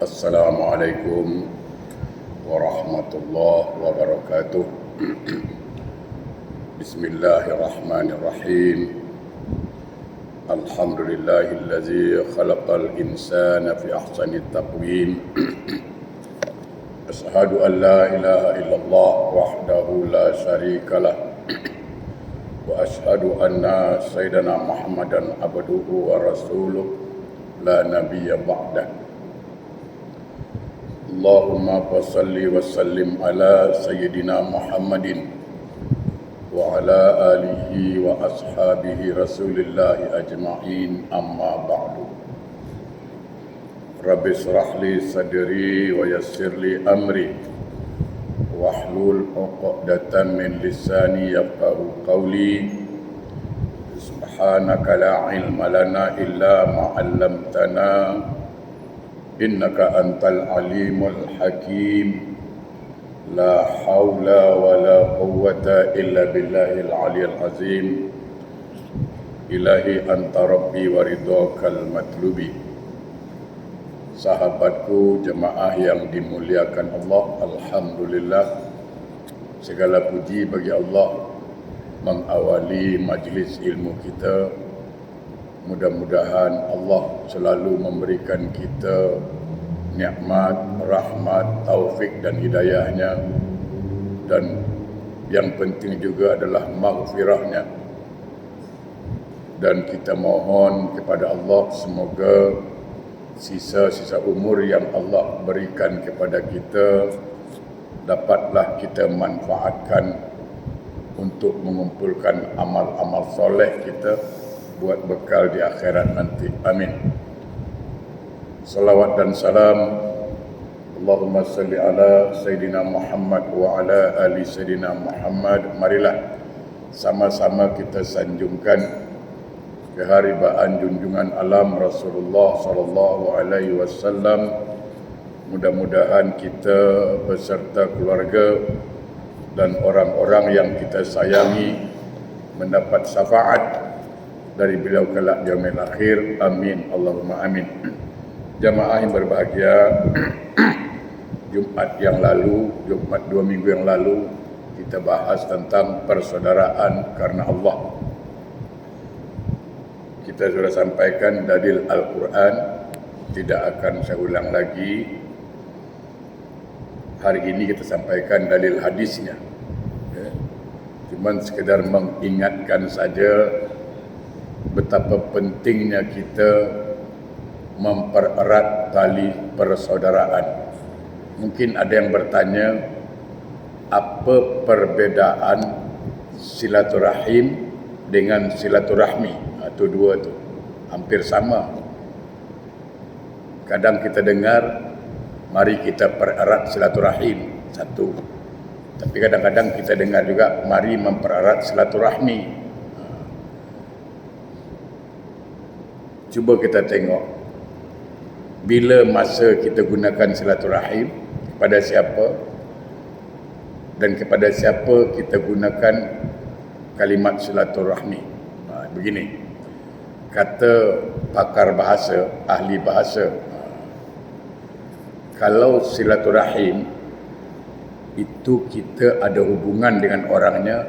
Assalamualaikum warahmatullahi wabarakatuh. Bismillahirrahmanirrahim. Alhamdulillahillazi khalaqal insana fi ahsani taqwim. Asyhadu an la ilaha illallah wahdahu la syarikalah. Wa asyhadu anna sayyidana Muhammadan abduhu wa rasuluh la nabiyya ba'dah. Allahumma salli wa sallim ala sayyidina Muhammadin wa ala alihi wa ashabihi rasulillahi ajma'in, amma ba'du. Rabbi shrah li sadri wa yassir li amri wahlul 'uqdatam min lisani yafqahu qawli. Subhanaka la ilma lana illa ma 'allamtana innaka antal alimul hakim. La haula wa la quwwata illa billahil aliyil azim. Ilahi anta rabbi wa ridhakal matlubi. Sahabatku, jemaah yang dimuliakan Allah, alhamdulillah, segala puji bagi Allah mengawali majlis ilmu kita. Mudah-mudahan Allah selalu memberikan kita nikmat, rahmat, taufik dan hidayahnya, dan yang penting juga adalah maghfirahnya. Dan kita mohon kepada Allah semoga sisa-sisa umur yang Allah berikan kepada kita dapatlah kita manfaatkan untuk mengumpulkan amal-amal soleh kita buat bekal di akhirat nanti. Amin. Salawat dan salam Allahumma salli ala Sayyidina Muhammad wa ala ali Sayyidina Muhammad. Marilah sama-sama kita sanjungkan keharibaan junjungan alam Rasulullah sallallahu alaihi wasallam. Mudah-mudahan kita beserta keluarga dan orang-orang yang kita sayangi mendapat syafaat dari beliau kelak di yaumil akhir. Amin, Allahumma amin. Jamaah yang berbahagia, Jumat 2 minggu yang lalu kita bahas tentang persaudaraan karena Allah. Kita sudah sampaikan dalil Al-Quran, tidak akan saya ulang lagi. Hari ini kita sampaikan dalil hadisnya, cuman sekedar mengingatkan saja betapa pentingnya kita mempererat tali persaudaraan. Mungkin ada yang bertanya, apa perbedaan silaturahim dengan silaturahmi? Itu dua tu hampir sama. Kadang kita dengar, mari kita pererat silaturahim, satu. Tapi kadang-kadang kita dengar juga, mari mempererat silaturahmi. Cuba kita tengok, bila masa kita gunakan silaturahim, kepada siapa dan kepada siapa kita gunakan kalimat silaturahmi. Begini, kata pakar bahasa, ahli bahasa, kalau silaturahim itu kita ada hubungan dengan orangnya,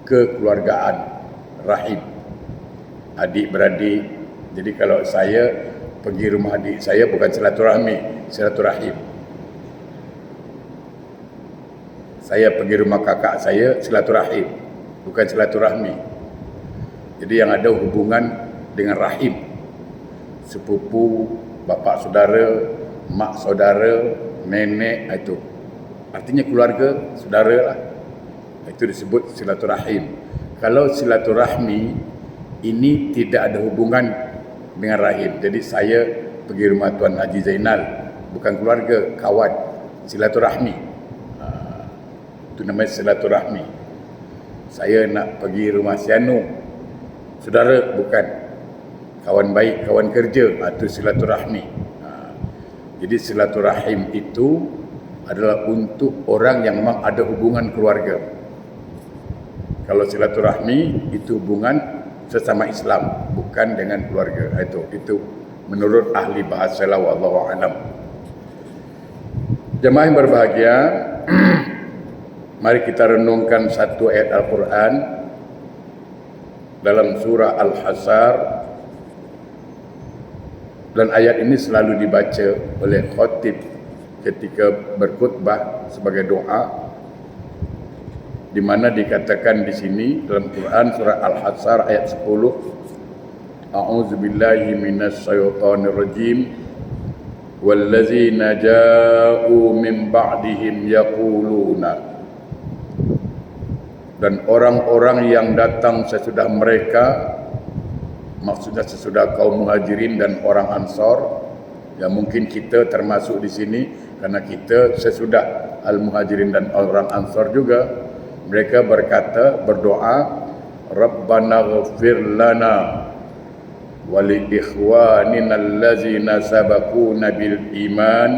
kekeluargaan, rahim, adik-beradik. Jadi kalau saya pergi rumah adik saya, bukan silaturahmi, silaturahim. Saya pergi rumah kakak saya, silaturahim, bukan silaturahmi. Jadi yang ada hubungan dengan rahim, sepupu, bapa saudara, mak saudara, nenek, itu artinya keluarga, saudara lah. Itu disebut silaturahim. Kalau silaturahmi ini tidak ada hubungan dengan rahim. Jadi saya pergi rumah Tuan Haji Zainal, bukan keluarga, kawan, silaturahmi. Itu namanya silaturahmi. Saya nak pergi rumah Sianu, saudara, bukan, kawan baik, kawan kerja, itu silaturahmi. Jadi silaturahim itu adalah untuk orang yang memang ada hubungan keluarga. Kalau silaturahmi itu hubungan sesama Islam, bukan dengan keluarga. Itu menurut ahli bahasa, wallahu a'lam. Jemaah yang berbahagia, mari kita renungkan satu ayat Al-Quran dalam surah Al-Hasr, dan ayat ini selalu dibaca oleh khatib ketika berkhutbah sebagai doa, di mana dikatakan di sini dalam Quran surah Al-Hasr ayat 10, A'udzubillahi minasyaitonir rajim. Wallazina ja'u min ba'dihim yaquluna, dan orang-orang yang datang sesudah mereka, maksudnya sesudah kaum Muhajirin dan orang Ansar, ya mungkin kita termasuk di sini karena kita sesudah Al-Muhajirin dan orang Ansar juga. Mereka berdoa, Rabbana ghfir lana wa li ikhwanina allazina sabaquna bil iman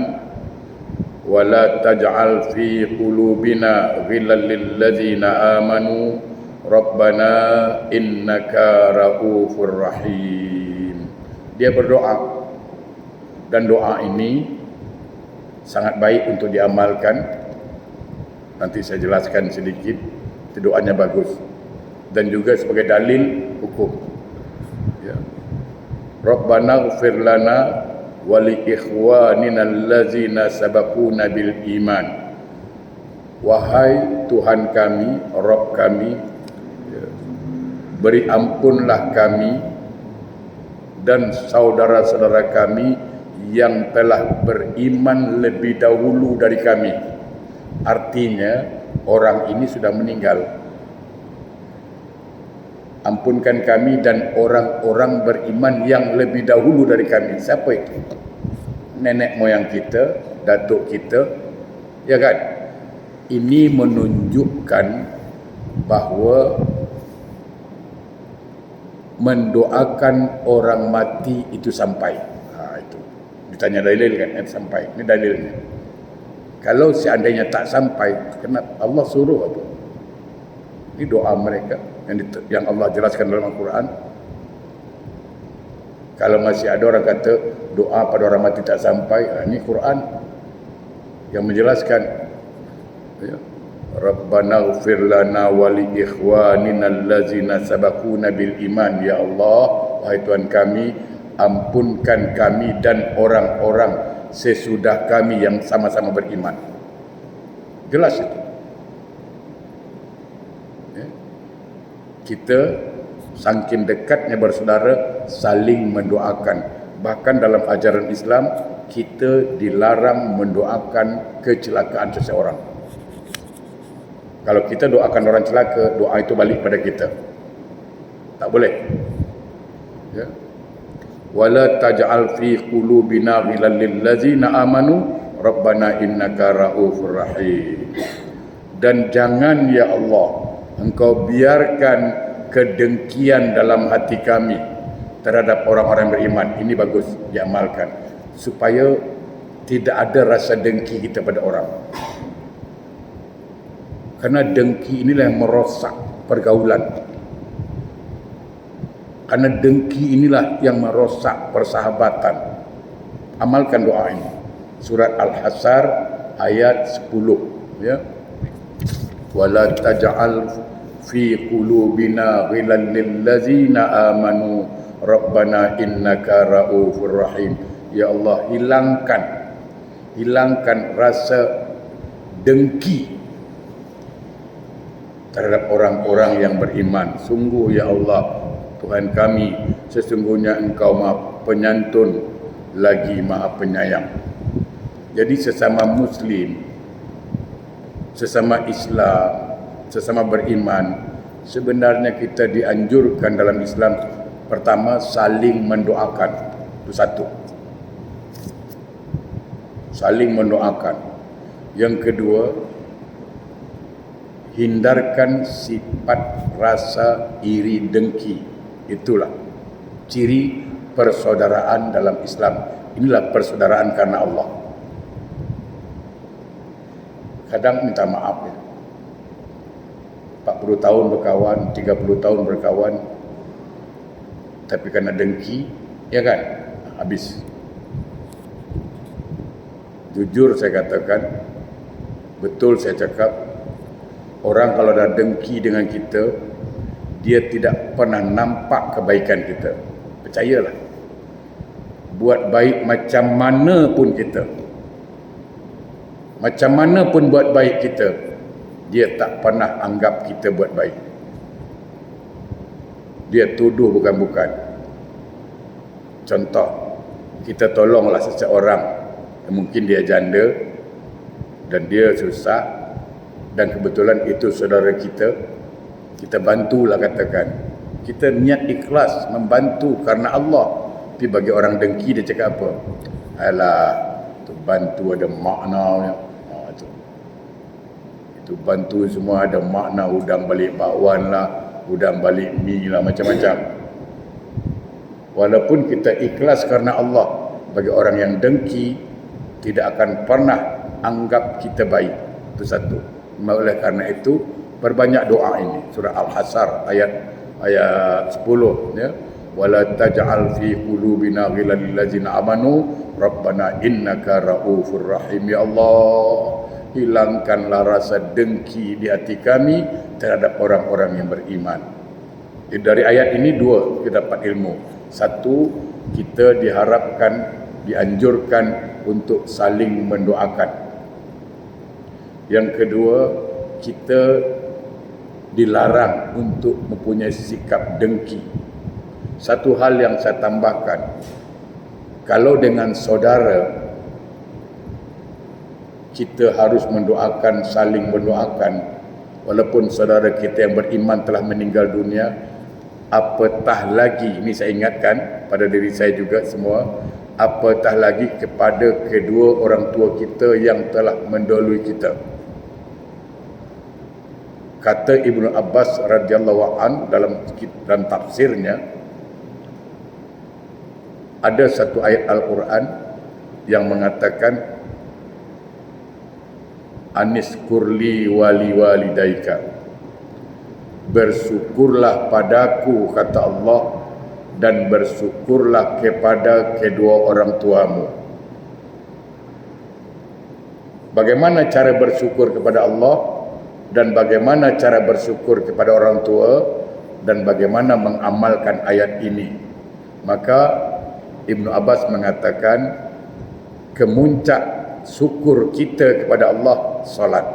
wa la taj'al fi qulubina ghillan lil ladzina amanu rabbana innaka raufur rahim. Dia berdoa, dan doa ini sangat baik untuk diamalkan. Nanti saya jelaskan sedikit. Doanya bagus dan juga sebagai dalil hukum, ya. Rabbana ighfir lana wa li ikhwanina allazina sabaquna bil iman. Wahai Tuhan kami, Rabb kami, ya, beri ampunlah kami dan saudara-saudara kami yang telah beriman lebih dahulu dari kami. Artinya orang ini sudah meninggal. Ampunkan kami dan orang-orang beriman yang lebih dahulu dari kami. Siapa itu? Nenek moyang kita, datuk kita, ya kan? Ini menunjukkan bahawa mendoakan orang mati itu sampai. Itu ditanya dalil kan? Sampai. Ini dalilnya. Kalau seandainya tak sampai, kenapa Allah suruh apa? Ini doa mereka yang Allah jelaskan dalam Al-Quran. Kalau masih ada orang kata doa pada orang mati tak sampai, ini Quran yang menjelaskan, ya. Rabbana ighfir lana wa li ikhwanina allazina sabaquna bil iman. Ya Allah, wahai Tuhan kami, ampunkan kami dan orang-orang sesudah kami yang sama-sama beriman. Jelas itu. Kita saking dekatnya bersaudara, saling mendoakan. Bahkan dalam ajaran Islam, kita dilarang mendoakan kecelakaan seseorang. Kalau kita doakan orang celaka, doa itu balik pada kita. Tak boleh. Ya. Wala taj'al fi qulubina ghillan lil ladzina amanu rabbana innaka raufur rahim. Dan jangan ya Allah, Engkau biarkan kedengkian dalam hati kami terhadap orang-orang beriman. Ini bagus diamalkan supaya tidak ada rasa dengki kita pada orang. Karena dengki inilah yang merosak pergaulan. Karena dengki inilah yang merosak persahabatan. Amalkan doa ini. Surat Al-Hasr ayat 10, ya. Wala taj'al fi qulubina ghillan lil ladzina amanu rabbana innaka raufur rahim. Ya Allah, hilangkan rasa dengki terhadap orang-orang yang beriman. Sungguh ya Allah, Tuhan kami, sesungguhnya Engkau Maha Penyantun lagi Maha Penyayang. Jadi sesama Muslim, sesama Islam, sesama beriman, sebenarnya kita dianjurkan dalam Islam, pertama saling mendoakan. Itu satu. Saling mendoakan. Yang kedua, hindarkan sifat rasa iri dengki. Itulah ciri persaudaraan dalam Islam. Inilah persaudaraan karena Allah. Kadang minta maaf ya. 40 tahun berkawan, 30 tahun berkawan, tapi karena dengki, ya kan, habis. Jujur saya katakan, betul saya cakap, orang kalau dah dengki dengan kita, dia tidak pernah nampak kebaikan kita. Percayalah. Buat baik macam mana pun kita, macam mana pun buat baik kita, dia tak pernah anggap kita buat baik. Dia tuduh bukan-bukan. Contoh, kita tolonglah seseorang yang mungkin dia janda dan dia susah, dan kebetulan itu saudara kita, kita bantulah katakan. Kita niat ikhlas membantu karena Allah. Tapi bagi orang dengki dia cakap apa? Alah, tu bantu ada maknanya. Itu bantu semua ada makna, udang balik bakwan lah, udang balik mi lah, macam-macam. Walaupun kita ikhlas karena Allah, bagi orang yang dengki tidak akan pernah anggap kita baik. Itu satu. Oleh karena itu, perbanyak doa ini. Surah Al-Hasr ayat 10 ya. Wala taj'al fi qulubina ghillan lil ladzina amanu rabbana innaka raufur rahim. Ya Allah, hilangkanlah rasa dengki di hati kami terhadap orang-orang yang beriman. Jadi dari ayat ini dua kita dapat ilmu. Satu, kita diharapkan, dianjurkan untuk saling mendoakan. Yang kedua, kita dilarang untuk mempunyai sikap dengki. Satu hal yang saya tambahkan, kalau dengan saudara kita harus mendoakan, saling mendoakan, walaupun saudara kita yang beriman telah meninggal dunia, apatah lagi, ini saya ingatkan pada diri saya juga semua, apatah lagi kepada kedua orang tua kita yang telah mendahului kita. Kata Ibnu Abbas radhiyallahu an dalam tafsirnya, ada satu ayat Al-Quran yang mengatakan Anis kurli wali walidaika, bersyukurlah padaku kata Allah, dan bersyukurlah kepada kedua orang tuamu. Bagaimana cara bersyukur kepada Allah, dan bagaimana cara bersyukur kepada orang tua, dan bagaimana mengamalkan ayat ini? Maka Ibnu Abbas mengatakan kemuncak syukur kita kepada Allah salat.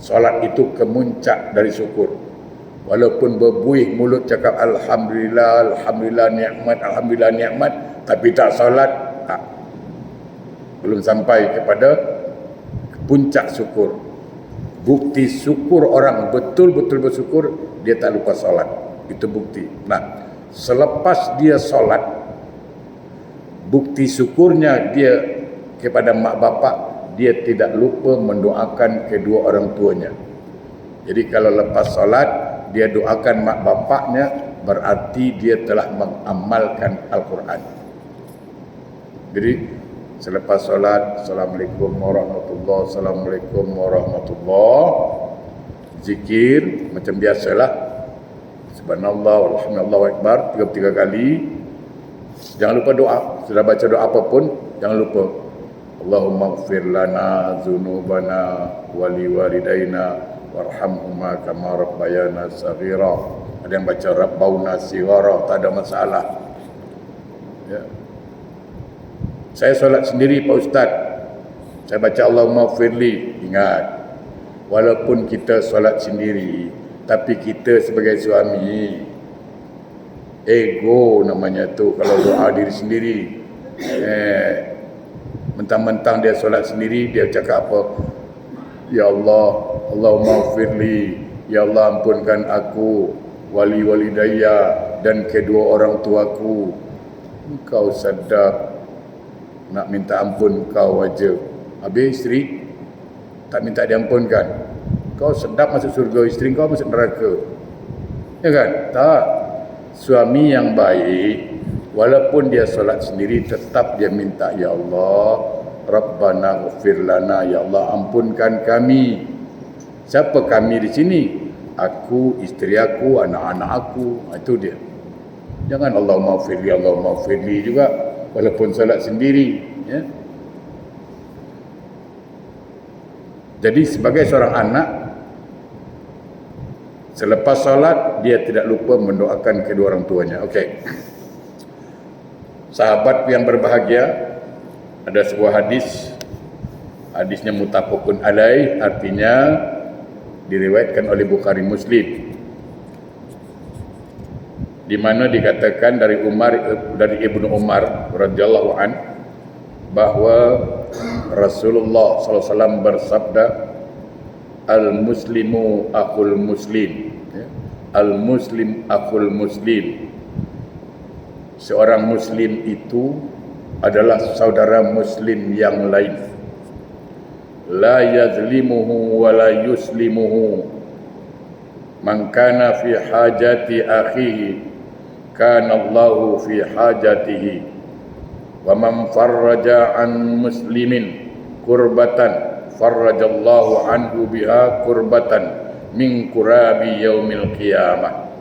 Salat itu kemuncak dari syukur. Walaupun berbuih mulut cakap alhamdulillah, alhamdulillah nikmat, alhamdulillah nikmat, tapi tak salat, tak. Belum sampai kepada puncak syukur. Bukti syukur orang betul-betul bersyukur, dia tak lupa salat. Itu bukti. Nah, selepas dia salat, bukti syukurnya dia kepada mak bapak, dia tidak lupa mendoakan kedua orang tuanya. Jadi kalau lepas solat dia doakan mak bapaknya, berarti dia telah mengamalkan Al-Quran. Jadi selepas solat, Assalamualaikum warahmatullahi, Assalamualaikum warahmatullahi, zikir macam biasalah, Subhanallah, Alhamdulillah, Akbar 33 kali. Jangan lupa doa. Sudah baca doa apapun, jangan lupa Allahumma ighfir lana dzunubana wa liwalidayna warhamhuma kama rabbayana saghira. Ada yang baca rabbauna sighara, tak ada masalah. Ya. Saya solat sendiri Pak Ustaz, saya baca Allahumma ighfirli. Ingat, walaupun kita solat sendiri, tapi kita sebagai suami, ego namanya tu kalau doa diri sendiri. Mentang-mentang dia solat sendiri, dia cakap apa? Ya Allah, Allahumma ighfirli, ya Allah ampunkan aku, wali walidayya, dan kedua orang tuaku. Engkau sedap nak minta ampun kau aja, habis isteri tak minta diampunkan. Kau sedap masuk surga, isteri kau masuk neraka. Ya kan? Tak. Suami yang baik, walaupun dia solat sendiri, tetap dia minta, ya Allah, Rabbana ighfir lana, ya Allah ampunkan kami. Siapa kami di sini? Aku, isteri aku, anak-anak aku. Itu dia. Jangan Allahumma ighfirli, Allahumma ighfirli juga walaupun solat sendiri, ya. Jadi sebagai seorang anak, selepas solat dia tidak lupa mendoakan kedua orang tuanya. Okey. Sahabat yang berbahagia, ada sebuah hadis. Hadisnya muttafaqun alaih, artinya diriwayatkan oleh Bukhari Muslim, di mana dikatakan dari Ibnu Umar radhiyallahu an bahwa Rasulullah sallallahu alaihi wasallam bersabda, al-muslimu akhul muslim, al-muslim akhul muslim. Seorang muslim itu adalah saudara muslim yang lain. La yazlimuhu wa la yuslimuhu. Man kana fi hajati akhihi kana Allahu fi hajatihi. Wa man farraja an muslimin kurbatan farrajallahu anhu biha kurbatan min kurabi yaumil qiyamah.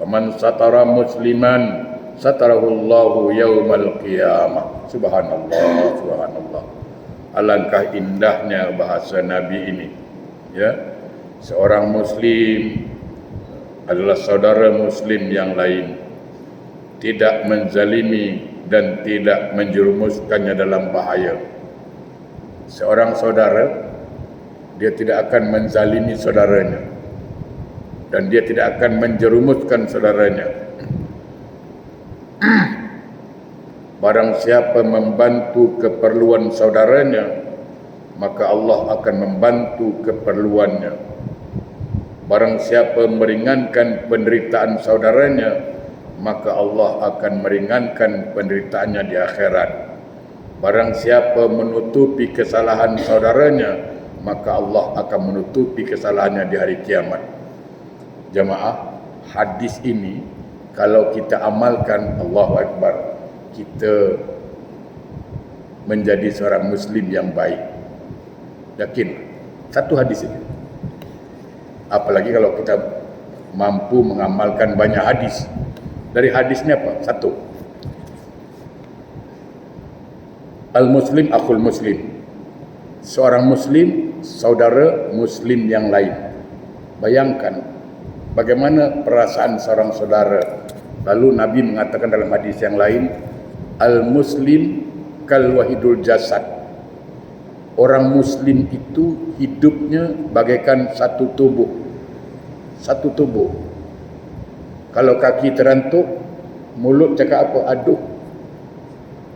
Wa man satara musliman satarahu Allahu yaumal qiyamah. Subhanallah, subhanallah. Alangkah indahnya bahasa Nabi ini, ya. Seorang muslim adalah saudara muslim yang lain, tidak menzalimi dan tidak menjerumuskannya dalam bahaya. Seorang saudara, dia tidak akan menzalimi saudaranya, dan dia tidak akan menjerumuskan saudaranya. Barang siapa membantu keperluan saudaranya, maka Allah akan membantu keperluannya. Barang siapa meringankan penderitaan saudaranya, maka Allah akan meringankan penderitaannya di akhirat. Barang siapa menutupi kesalahan saudaranya, maka Allah akan menutupi kesalahannya di hari kiamat. Jamaah, hadis ini kalau kita amalkan, Allahu Akbar, kita menjadi seorang muslim yang baik. Yakin satu hadis ini. Apalagi kalau kita mampu mengamalkan banyak hadis. Dari hadisnya apa? Satu, al-muslim akhul muslim. Seorang muslim saudara muslim yang lain. Bayangkan bagaimana perasaan seorang saudara. Lalu Nabi mengatakan dalam hadis yang lain, al-muslim kal wahidul jasad. Orang muslim itu hidupnya bagaikan satu tubuh. Satu tubuh. Kalau kaki terantuk, mulut cakap apa? Aduh.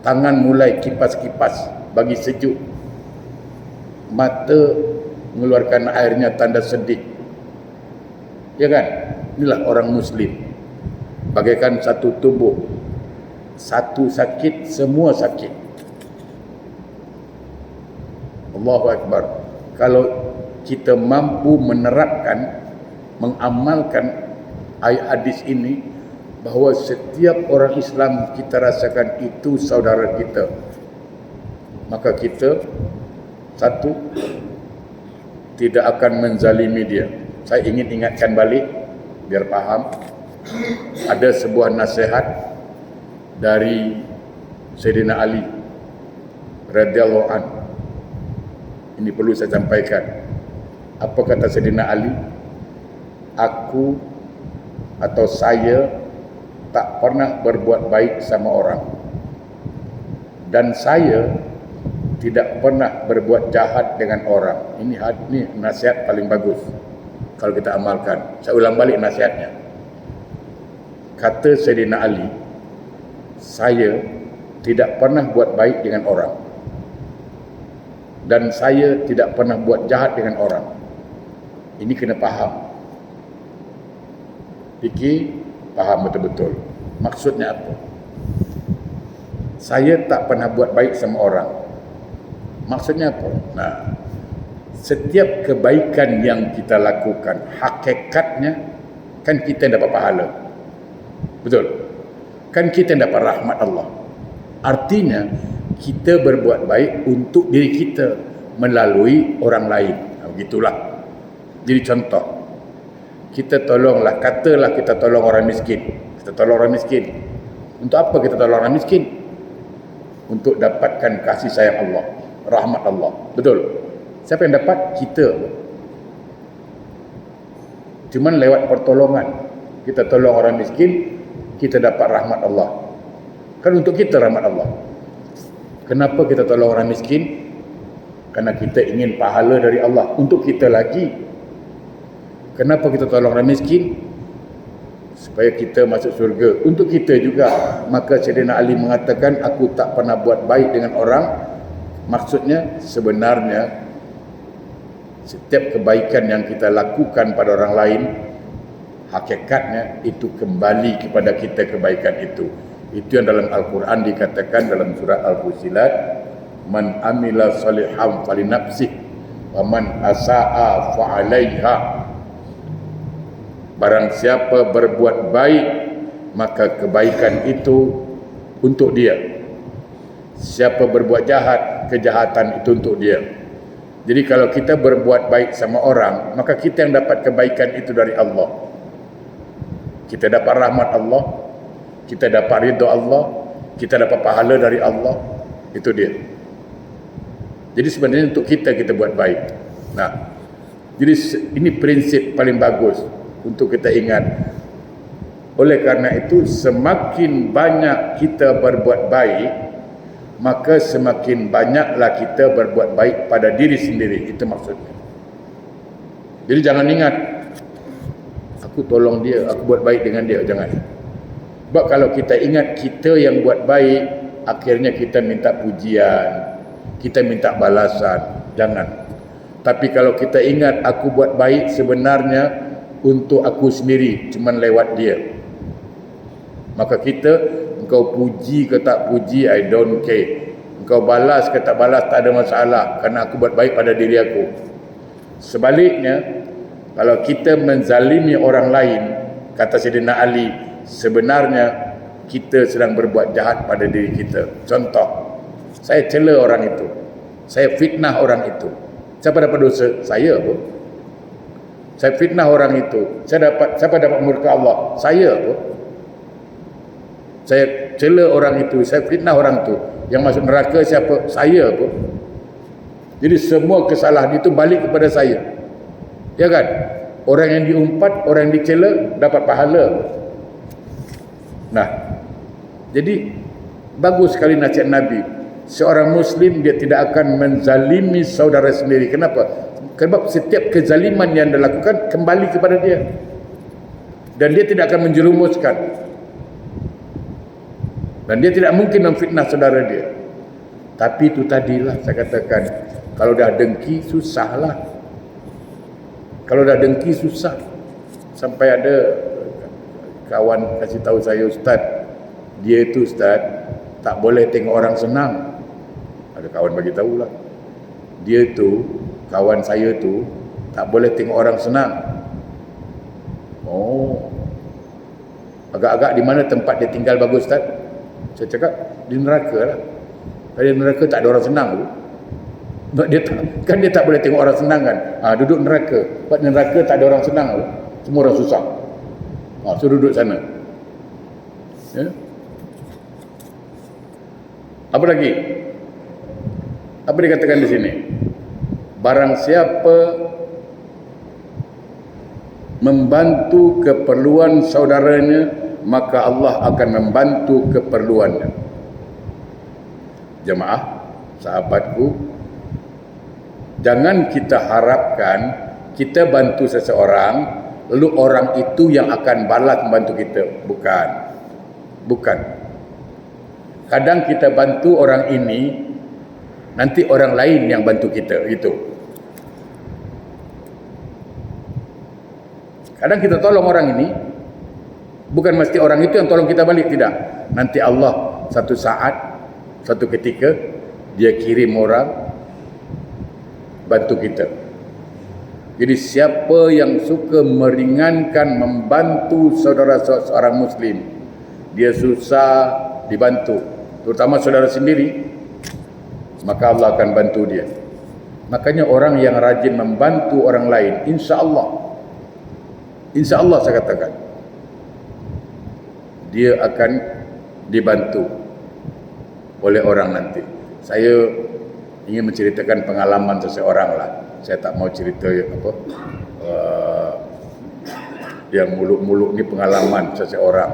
Tangan mulai kipas-kipas bagi sejuk. Mata mengeluarkan airnya tanda sedih. Ya kan? Inilah orang muslim. Bagaikan satu tubuh. Satu sakit, semua sakit. Allahu Akbar. Kalau kita mampu menerapkan, mengamalkan ayat hadis ini, bahawa setiap orang Islam kita rasakan itu saudara kita, maka kita satu, tidak akan menzalimi dia. Saya ingin ingatkan balik biar faham. Ada sebuah nasihat dari Sayyidina Ali radhiyallahu an. Ini perlu saya sampaikan. Apa kata Sayyidina Ali? Aku atau saya tak pernah berbuat baik sama orang, dan saya tidak pernah berbuat jahat dengan orang. Ini nasihat paling bagus kalau kita amalkan. Saya ulang balik nasihatnya. Kata Sayyidina Ali, saya tidak pernah buat baik dengan orang, dan saya tidak pernah buat jahat dengan orang. Ini kena faham. Fikir, faham betul-betul. Maksudnya apa? Saya tak pernah buat baik sama orang. Maksudnya apa? Nah, setiap kebaikan yang kita lakukan, hakikatnya kan kita dapat pahala. Betul? Kan kita dapat rahmat Allah. Artinya kita berbuat baik untuk diri kita melalui orang lain. Begitulah. Jadi contoh, kita tolonglah, katalah kita tolong orang miskin. Kita tolong orang miskin. Untuk apa kita tolong orang miskin? Untuk dapatkan kasih sayang Allah, rahmat Allah. Betul? Siapa yang dapat? Kita. Cuman lewat pertolongan. Kita tolong orang miskin, kita dapat rahmat Allah. Kan untuk kita rahmat Allah. Kenapa kita tolong orang miskin? Karena kita ingin pahala dari Allah untuk kita lagi. Kenapa kita tolong orang miskin? Supaya kita masuk surga untuk kita juga. Maka Sayyidina Ali mengatakan, aku tak pernah buat baik dengan orang. Maksudnya sebenarnya setiap kebaikan yang kita lakukan pada orang lain, hakikatnya itu kembali kepada kita kebaikan itu. Itu yang dalam Al-Quran dikatakan dalam surah Al-Fusilat, man amila salihan falinafsih wa man asa'a fa'alaiha. Barang siapa berbuat baik, maka kebaikan itu untuk dia. Siapa berbuat jahat, kejahatan itu untuk dia. Jadi kalau kita berbuat baik sama orang, maka kita yang dapat kebaikan itu dari Allah. Kita dapat rahmat Allah, kita dapat ridha Allah, kita dapat pahala dari Allah. Itu dia. Jadi sebenarnya untuk kita buat baik. Nah, jadi ini prinsip paling bagus untuk kita ingat. Oleh karena itu, semakin banyak kita berbuat baik, maka semakin banyaklah kita berbuat baik pada diri sendiri. Itu maksudnya. Jadi jangan ingat, aku tolong dia, aku buat baik dengan dia. Jangan. Sebab kalau kita ingat kita yang buat baik, akhirnya kita minta pujian, kita minta balasan. Jangan. Tapi kalau kita ingat, aku buat baik sebenarnya untuk aku sendiri, cuman lewat dia, maka kita, engkau puji ke tak puji, I don't care. Engkau balas ke tak balas, tak ada masalah, karena aku buat baik pada diri aku. Sebaliknya, kalau kita menzalimi orang lain, kata Sayyidina Ali, sebenarnya kita sedang berbuat jahat pada diri kita. Contoh, saya cela orang itu, saya fitnah orang itu. Siapa dapat dosa? Saya pun. Saya fitnah orang itu, siapa dapat murka Allah? Saya pun. Saya cela orang itu, saya fitnah orang itu. Yang masuk neraka siapa? Saya pun. Jadi semua kesalahan itu balik kepada saya. Ya kan? Orang yang diumpat, orang yang dicela dapat pahala. Nah, jadi bagus sekali nasihat Nabi. Seorang Muslim dia tidak akan menzalimi saudara sendiri. Kenapa? Sebab setiap kezaliman yang dilakukan kembali kepada dia. Dan dia tidak akan menjerumuskan. Dan dia tidak mungkin memfitnah saudara dia. Tapi itu tadilah saya katakan, kalau dah dengki susahlah. Kalau dah dengki susah. Sampai ada kawan kasih tahu saya, Ustaz, dia itu Ustaz tak boleh tengok orang senang. Ada kawan bagi tahu lah. Dia itu, kawan saya tu tak boleh tengok orang senang. Oh, agak-agak di mana tempat dia tinggal bagus Ustaz? Saya cakap di neraka lah. Di neraka tak ada orang senang tu. Dia tak boleh tengok orang senang kan. Duduk neraka. Sebab di neraka tak ada orang senang tu. Semua orang susah. So duduk sana. Ya? Apa lagi? Apa dikatakan di sini? Barang siapa membantu keperluan saudaranya, maka Allah akan membantu keperluannya. Jemaah, sahabatku, jangan kita harapkan kita bantu seseorang, lalu orang itu yang akan balas membantu kita. Bukan. Kadang kita bantu orang ini, nanti orang lain yang bantu kita. Gitu. Kadang kita tolong orang ini, bukan mesti orang itu yang tolong kita balik, tidak. Nanti Allah satu saat, satu ketika, dia kirim orang bantu kita. Jadi siapa yang suka meringankan, membantu saudara seorang Muslim, dia susah dibantu, terutama saudara sendiri, maka Allah akan bantu dia. Makanya orang yang rajin membantu orang lain, insya Allah saya katakan, dia akan dibantu oleh orang nanti. Saya ingin menceritakan pengalaman seseorang lah. Saya tak mau cerita yang muluk-muluk ni, pengalaman seseorang.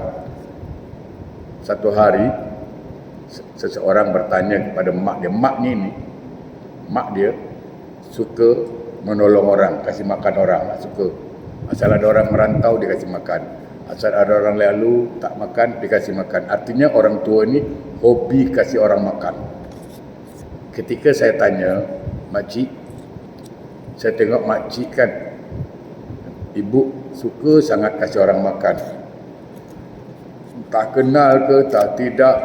Satu hari seseorang bertanya kepada mak dia. Mak dia suka menolong orang, kasih makan orang, suka. Asal ada orang merantau dia kasih makan, asal ada orang lalu tak makan dia kasih makan. Artinya orang tua ni hobi kasih orang makan. Ketika saya tanya, makcik, saya tengok makcik kan, ibu suka sangat kasih orang makan, tak kenal ke tak tidak,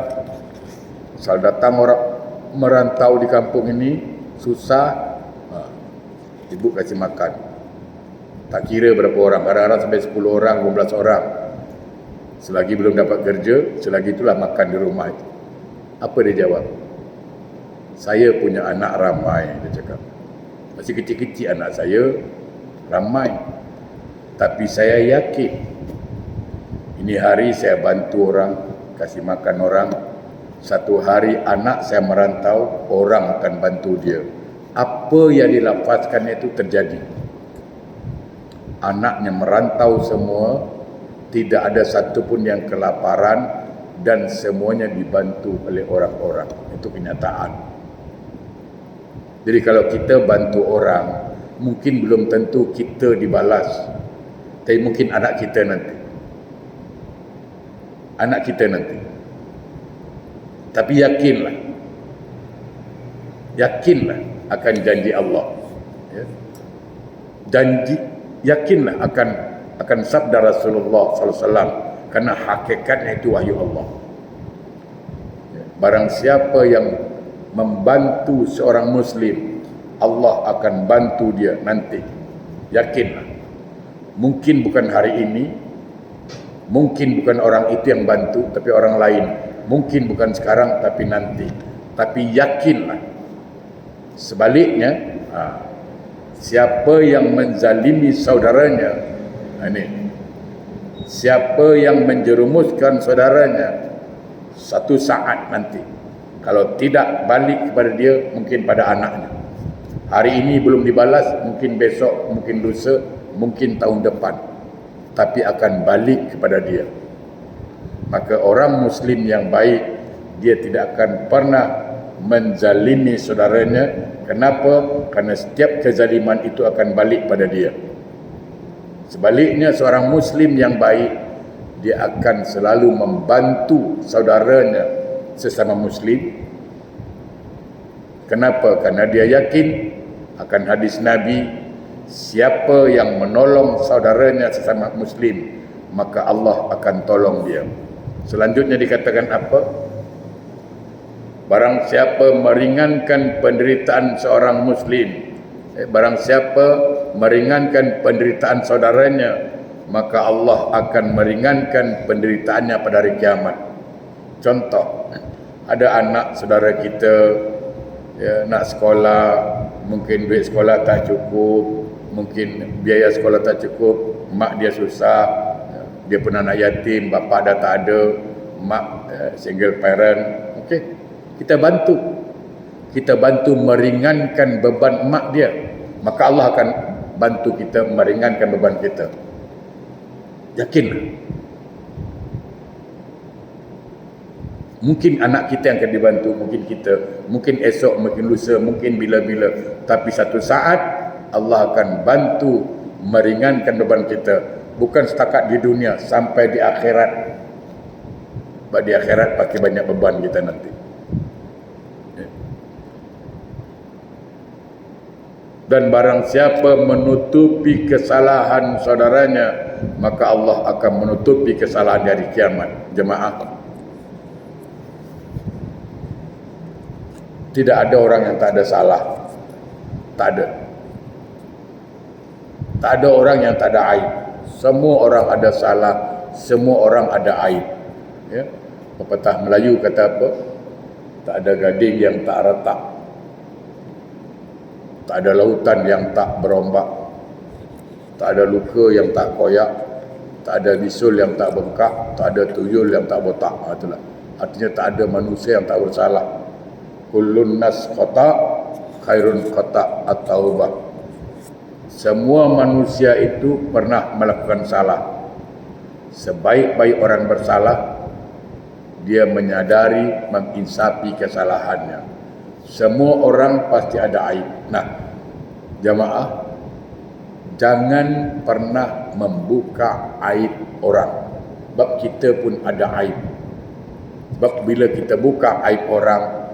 asal datang orang merantau di kampung ini susah, ibu kasih makan. Tak kira berapa orang, kadang-kadang sampai 10 orang, 15 orang. Selagi belum dapat kerja, selagi itulah makan di rumah itu. Apa dia jawab? Saya punya anak ramai, dia cakap. Masih kecil-kecil anak saya, ramai. Tapi saya yakin, ini hari saya bantu orang, kasih makan orang. Satu hari anak saya merantau, orang akan bantu dia. Apa yang dilafazkan itu terjadi. Anaknya merantau semua, tidak ada satu pun yang kelaparan, dan semuanya dibantu oleh orang-orang. Itu kenyataan. Jadi kalau kita bantu orang, mungkin belum tentu kita dibalas, tapi mungkin anak kita nanti. Tapi yakinlah akan janji Allah, ya. Yakinlah akan sabda Rasulullah SAW, karena hakikatnya itu wahyu Allah. Barang siapa yang membantu seorang Muslim, Allah akan bantu dia nanti. Yakinlah. Mungkin bukan hari ini, mungkin bukan orang itu yang bantu, tapi orang lain. Mungkin bukan sekarang, tapi nanti. Tapi yakinlah. Sebaliknya, siapa yang menzalimi saudaranya, siapa yang menjerumuskan saudaranya, satu saat nanti, kalau tidak balik kepada dia, mungkin pada anaknya. Hari ini belum dibalas, mungkin besok, mungkin lusa, mungkin tahun depan, tapi akan balik kepada dia. Maka orang Muslim yang baik, dia tidak akan pernah menzalimi saudaranya. Kenapa? Karena setiap kezaliman itu akan balik pada dia. Sebaliknya, seorang Muslim yang baik, dia akan selalu membantu saudaranya sesama Muslim. Kenapa? Karena dia yakin akan hadis Nabi, siapa yang menolong saudaranya sesama Muslim, maka Allah akan tolong dia. Selanjutnya dikatakan apa? Barang siapa meringankan penderitaan seorang Muslim, barang siapa meringankan penderitaan saudaranya, maka Allah akan meringankan penderitaannya pada hari kiamat. Contoh, ada anak saudara kita, ya, nak sekolah, mungkin duit sekolah tak cukup, mungkin biaya sekolah tak cukup, mak dia susah, dia pun anak yatim, bapa dah tak ada, mak single parent. Okey, kita bantu meringankan beban mak dia, maka Allah akan bantu kita meringankan beban kita. Yakinlah. Mungkin anak kita yang akan dibantu, mungkin kita, mungkin esok, mungkin lusa, mungkin bila-bila, tapi satu saat Allah akan bantu meringankan beban kita. Bukan setakat di dunia, sampai di akhirat. Di akhirat pakai banyak beban kita nanti. Dan barang siapa menutupi kesalahan saudaranya, maka Allah akan menutupi kesalahan dari kiamat. Jemaah, tidak ada orang yang tak ada salah. Tak ada orang yang tak ada aib. Semua orang ada salah, semua orang ada aib. Ya. Pepatah Melayu kata apa? Tak ada gading yang tak retak, tak ada lautan yang tak berombak, tak ada luka yang tak koyak, tak ada bisul yang tak bengkak, tak ada tuyul yang tak botak. Itulah. Artinya tak ada manusia yang tak bersalah. Kullun nas khata khairun qata' at-taubah. Semua manusia itu pernah melakukan salah. Sebaik-baik orang bersalah, dia menyadari, menginsafi kesalahannya. Semua orang pasti ada aib. Nah, jamaah, jangan pernah membuka aib orang. Sebab kita pun ada aib. Sebab bila kita buka aib orang,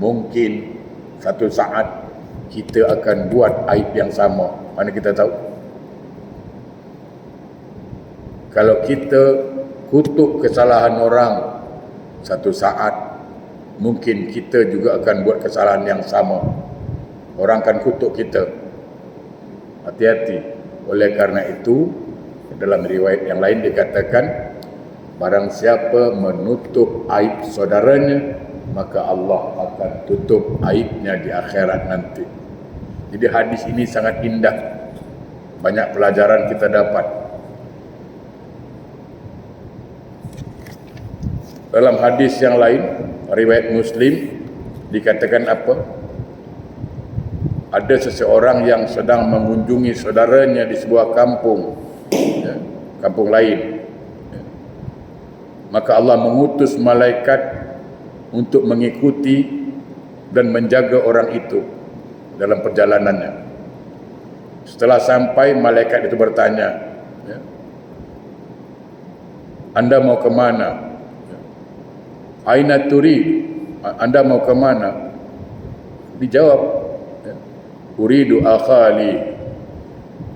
mungkin satu saat kita akan buat aib yang sama. Mana kita tahu? Kalau kita kutuk kesalahan orang, satu saat mungkin kita juga akan buat kesalahan yang sama. Orang akan kutuk kita. Hati-hati. Oleh karena itu, dalam riwayat yang lain dikatakan, barang siapa menutup aib saudaranya, maka Allah akan tutup aibnya di akhirat nanti. Jadi hadis ini sangat indah. Banyak pelajaran kita dapat. Dalam hadis yang lain, riwayat Muslim, dikatakan apa? Ada seseorang yang sedang mengunjungi saudaranya di sebuah kampung, ya, kampung lain. Maka Allah mengutus malaikat untuk mengikuti dan menjaga orang itu dalam perjalanannya. Setelah sampai, malaikat itu bertanya, ya, Anda mau ke mana? Aina turid? Anda mau ke mana? Dijawab, ya, uridu akhali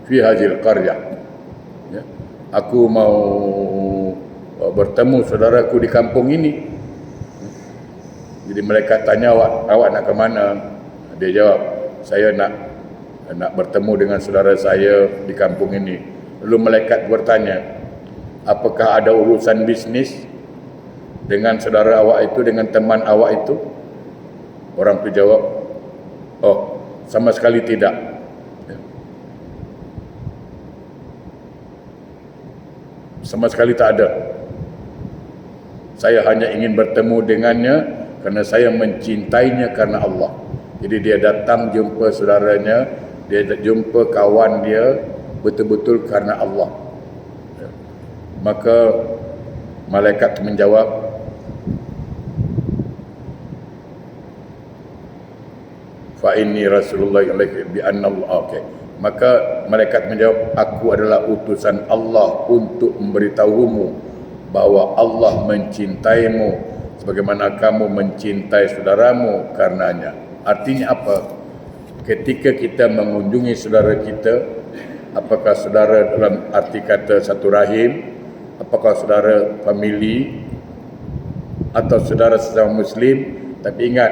fi hadhil qaryah. Ya, aku mau bertemu saudaraku di kampung ini. Jadi mereka tanya, awak nak ke mana? Dia jawab, saya nak bertemu dengan saudara saya di kampung ini. Lalu malaikat bertanya, apakah ada urusan bisnis dengan saudara awak itu, dengan teman awak itu? Orang itu jawab, oh, sama sekali tidak. Sama sekali tak ada. Saya hanya ingin bertemu dengannya kerana saya mencintainya karena Allah. Jadi dia datang jumpa saudaranya, dia jumpa kawan dia betul-betul karena Allah. Maka malaikat menjawab, fa inni rasulullah bi anna Allah. Okay. Maka malaikat menjawab, aku adalah utusan Allah untuk memberitahumu bahawa Allah mencintaimu sebagaimana kamu mencintai saudaramu karenanya. Artinya apa? Ketika kita mengunjungi saudara kita, apakah saudara dalam arti kata satu rahim, apakah saudara famili, atau saudara sesama Muslim, tapi ingat,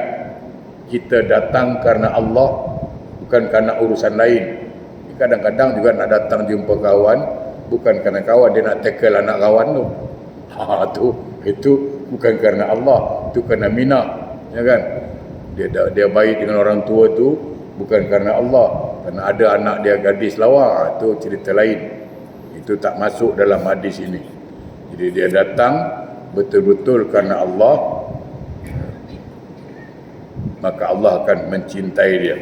kita datang karena Allah, bukan karena urusan lain. Kadang-kadang juga nak datang jumpa kawan, bukan karena kawan, dia nak tackle anak kawan tu. Itu bukan karena Allah, itu karena minat, ya kan? Dia baik dengan orang tua tu bukan karena Allah, karena ada anak dia gadis lawa, itu cerita lain. Itu tak masuk dalam hadis ini. Jadi dia datang betul-betul karena Allah, maka Allah akan mencintai dia.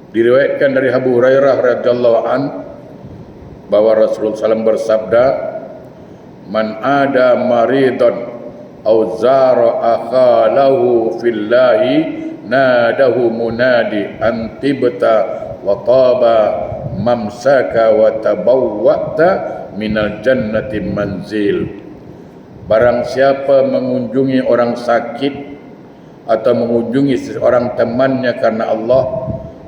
Diriwayatkan dari Abu Hurairah radhiyallahu an bahwa Rasulullah SAW bersabda, man ada maridon au zara akhalahu fillahi nadahu munadi antibta wa taba mamsaka wa tabawwata minal jannati manzil. Barang siapa mengunjungi orang sakit atau mengunjungi seseorang temannya karena Allah,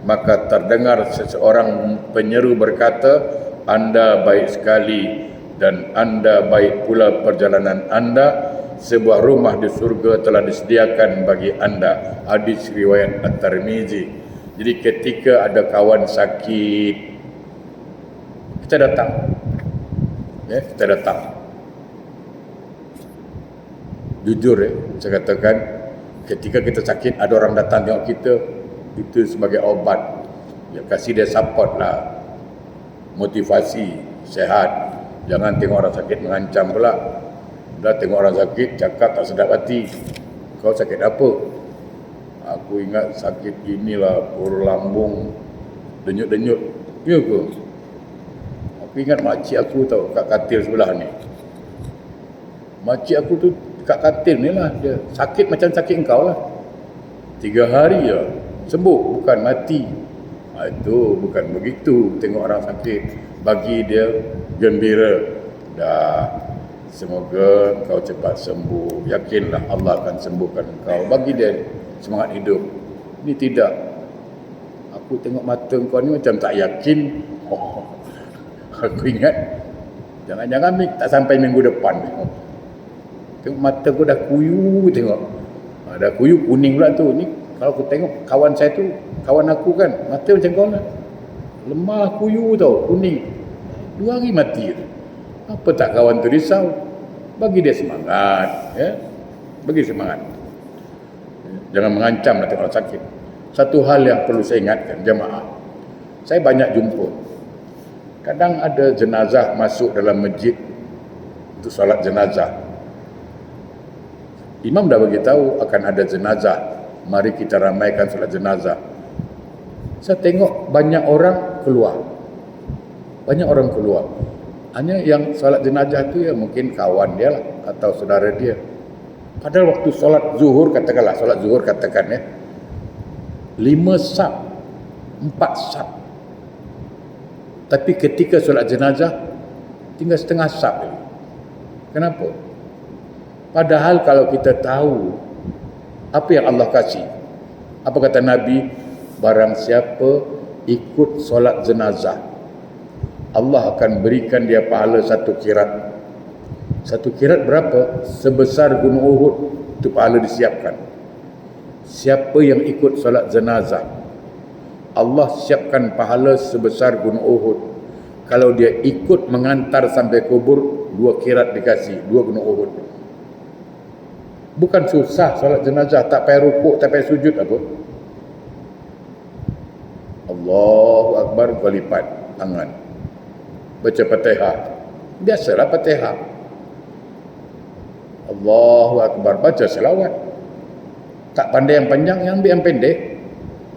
maka terdengar seseorang penyeru berkata, Anda baik sekali dan Anda baik pula perjalanan Anda, sebuah rumah di surga telah disediakan bagi Anda. Hadis riwayat At-Tirmizi. Jadi ketika ada kawan sakit, kita datang, ya, kita datang. Jujur, ya, saya katakan, ketika kita sakit ada orang datang tengok kita, itu sebagai obat. Ya, kasih dia support lah, motivasi, sehat. Jangan tengok orang sakit mengancam pula. Dah tengok orang sakit, cakap tak sedap hati. Kau sakit apa? Aku ingat sakit inilah, puru lambung, denyut-denyut. Ya ke? Aku ingat makcik aku tahu kat katil sebelah ni. Makcik aku tu kat katil ni lah, dia sakit macam sakit engkau lah. 3 hari je sembuh, bukan mati. Itu bukan begitu tengok orang sakit. Bagi dia gembira. Dah, semoga kau cepat sembuh. Yakinlah Allah akan sembuhkan kau. Bagi dia semangat hidup. Ini tidak. Aku tengok mata kau ni macam tak yakin. Aku ingat jangan-jangan tak sampai minggu depan. Tengok mata kau dah kuyu tengok. Dah kuyu kuning pula tu. Ni kalau aku tengok kawan saya tu, kawan aku kan, mata macam kau lah. Lemah kuyu tau, kuning. 2 hari mati. Apa tak kawan tu risau? Bagi dia semangat, ya. Bagi semangat. Jangan mengancam nanti orang sakit. Satu hal yang perlu saya ingatkan jemaah. Saya banyak jumpa. Kadang ada jenazah masuk dalam masjid untuk solat jenazah. Imam dah bagi tahu akan ada jenazah. Mari kita ramaikan solat jenazah. Saya tengok banyak orang keluar. Banyak orang keluar. Hanya yang solat jenazah tu ya mungkin kawan dia lah atau saudara dia. Padahal waktu solat zuhur, katakanlah solat zuhur katakan ya, 5 saf, 4 saf. Tapi ketika solat jenazah tinggal setengah saf. Kenapa? Padahal kalau kita tahu apa yang Allah kasih, apa kata Nabi, barang siapa ikut solat jenazah, Allah akan berikan dia pahala 1 kirat. 1 kirat berapa? Sebesar gunung Uhud. Itu pahala disiapkan. Siapa yang ikut solat jenazah, Allah siapkan pahala sebesar gunung Uhud. Kalau dia ikut mengantar sampai kubur, 2 kirat dikasih, 2 gunung Uhud. Bukan susah solat jenazah, tak payah rukuk, tak payah sujud apa. Allahu Akbar, kau lipat tangan. Baca Fatihah. Biasalah Fatihah. Allahu Akbar, baca selawat. Tak pandai yang panjang, yang ambil yang pendek.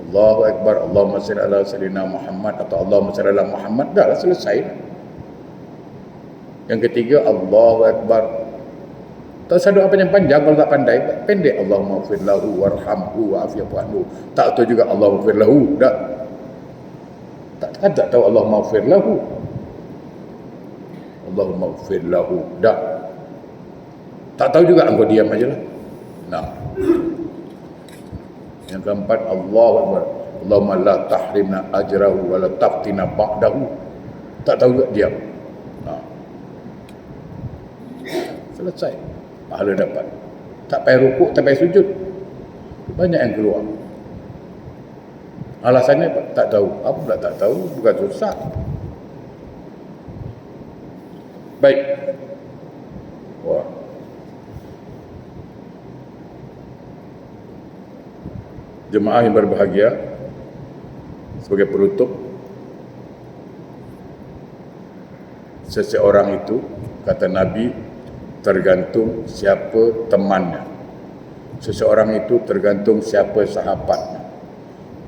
Allahu Akbar, Allahumma salli ala sayyidina Muhammad atau Allahumma salli ala Muhammad, dah lah selesai. Yang ketiga, Allahu Akbar. Tak usah doa panjang-panjang kalau tak pandai, pendek. Allahumma ighfir lahu warhamhu wa'afiyahu anhu. Tak tahu juga Allahumma ighfir lahu, dah. Tak tahu Allahumma ighfir lahu. Allahumma ighfir lahu, dah. Tak tahu juga, engkau diam aja lah. Nah. Yang keempat, Allahu Akbar. Allahumma la tahrimna ajrahu wa la taftina ba'dahu. Tak tahu juga, diam. Nah. Selesai. Pahala dapat. Tak payah rukuk, tak payah sujud. Banyak yang keluar. Alasannya tak tahu. Apa pula tak tahu? Bukan susah. Baik. Wah. Jemaah yang berbahagia, sebagai penutup, seseorang itu, kata Nabi, tergantung siapa temannya. Seseorang itu tergantung siapa sahabatnya.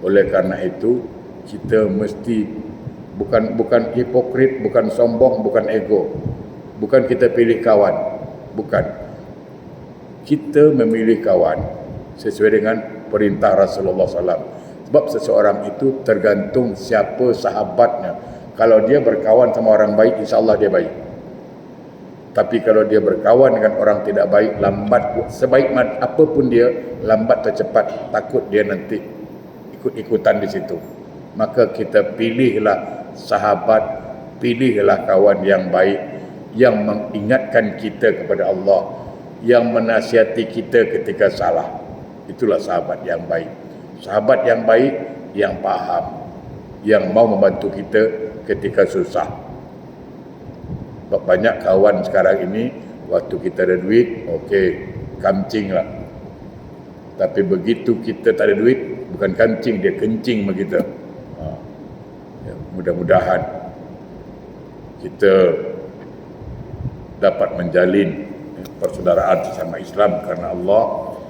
Oleh karena itu, kita mesti bukan hipokrit, bukan sombong, bukan ego. Bukan kita pilih kawan. Bukan. Kita memilih kawan sesuai dengan perintah Rasulullah SAW. Sebab seseorang itu tergantung siapa sahabatnya. Kalau dia berkawan sama orang baik, insya-Allah dia baik. Tapi kalau dia berkawan dengan orang tidak baik, lambat, sebaik apapun dia, lambat atau cepat, takut dia nanti ikut-ikutan di situ. Maka kita pilihlah sahabat, pilihlah kawan yang baik, yang mengingatkan kita kepada Allah, yang menasihati kita ketika salah. Itulah sahabat yang baik. Sahabat yang baik, yang faham, yang mau membantu kita ketika susah. Banyak kawan sekarang ini, waktu kita ada duit, okey, kancing lah. Tapi begitu kita tak ada duit, bukan kancing, dia kencing begitu. Ya, mudah-mudahan kita dapat menjalin persaudaraan sesama Islam, karena Allah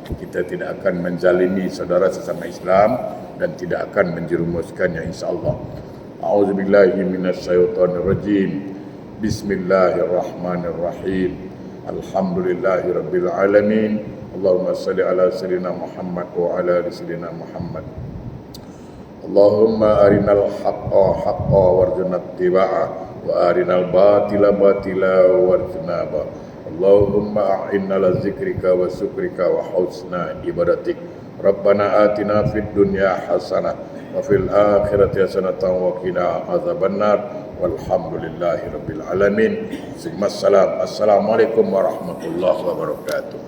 kita tidak akan menzalimi saudara sesama Islam dan tidak akan menjerumuskannya, insya-Allah. A'udzubillahi minasyaitonirrajim. Bismillahirrahmanirrahim. Alhamdulillahirabbil alamin. Allahumma shalli ala sayyidina Muhammad wa ala ali sayyidina Muhammad. Allahumma arinal haqqa haqqa warzuqna ittiba'ah wa arinal batila batila warzuqna. Allahumma a'inna ala zikrika wa syukrika wa husna ibadatik. Rabbana atina fid dunya hasanah wa fil akhirati hasanatan wa qina azabannar. Walhamdulillahi rabbil alamin. Assalamualaikum warahmatullahi wabarakatuh.